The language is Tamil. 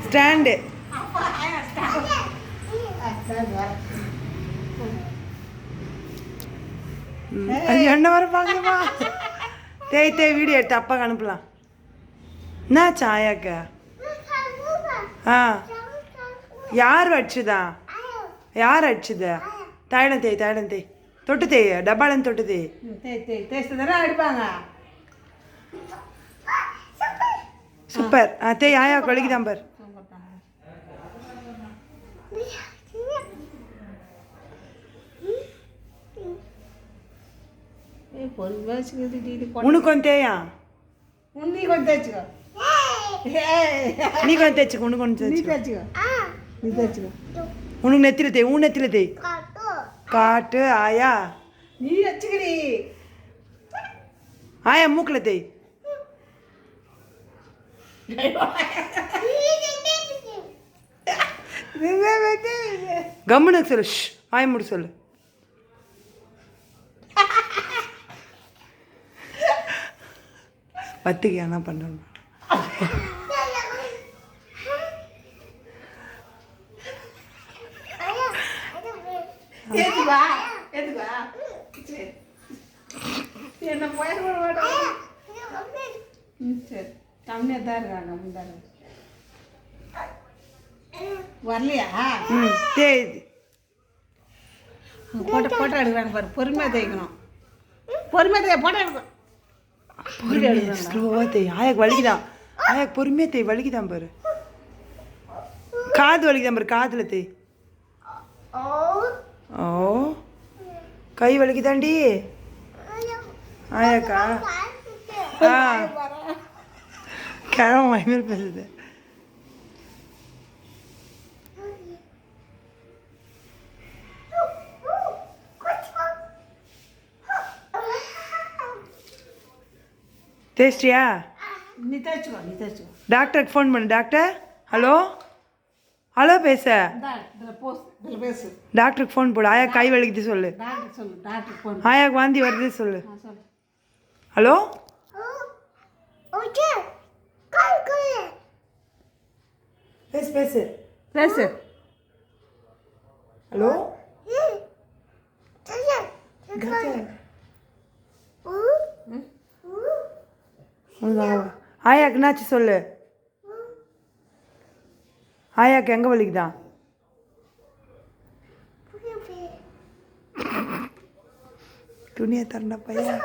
ஸ்டாண்டு என்ன வர பாங்கம்மா தேய் வீடியோ எடுத்து அப்பாக்கு அனுப்பலாம் என்னாச்சா ஆயாக்கா ஆ யார் அடிச்சுதா யார் அடிச்சுதா தைலம் தேய் தொட்டு தேய் டப்பாலன்னு தொட்டு தேய் அடிப்பாங்க சூப்பர் தேய் ஆயா கொலிக்குதான் பார் உனக்கு கொஞ்சம் தேயா நீ கொஞ்சம் தேய்ச்சிக்கோ நீ கொஞ்சம் தேய்ச்சிக்கோ உனக்கு கொஞ்சம் நீ தேய்ச்சிக்கோ நீ தேய்ச்சிக்கோ உனக்கு நெத்தில தேய் உன் நெத்தில தேய் காட்டு ஆயா நீ வச்சுக்கிறீ ஆயா மூக்கில் தேய் கம்முன்னு சொல்லு ஆய முடி சொல்லு பத்துக்கு என்ன பண்ணணும் என்ன போயிட சரி கம்மியாக தான் இருக்காங்க முந்தாரு வரலையா தேய் போட்டோ எடுக்கிறாங்க பாரு பொறுமையாக தேய்க்கணும் பொறுமையாக போட்டோ எடுக்கணும் ஸ்லோவாக தேய் ஆயாக்கு வலிக்குதான் ஆயாக்கு பொறுமையாக தேய் வலிக்குதான் பாரு காது வலிக்குதான் பாரு காதில் தேய் ஓ கை வலிக்குதாண்டி ஆயாக்கா ஆ கிழமை மைமேல் பேசுது தேய்ச்சிட்டியா நீ தேய்ச்சிக்கோ டாக்டருக்கு ஃபோன் பண்ணு டாக்டர் ஹலோ பேச பேசு டாக்டருக்கு ஃபோன் போடு ஆயா கை வலிக்குது சொல்லு டாக்டர் ஃபோன் ஆயாக்கு வாந்தி வருது சொல்லு ஹலோ பேசு ஹலோ ஆயாக்கு என்னாச்சு சொல்லு ஆயாக்கு எங்கே வலிக்குதான் துணியை தரண்டா பையன்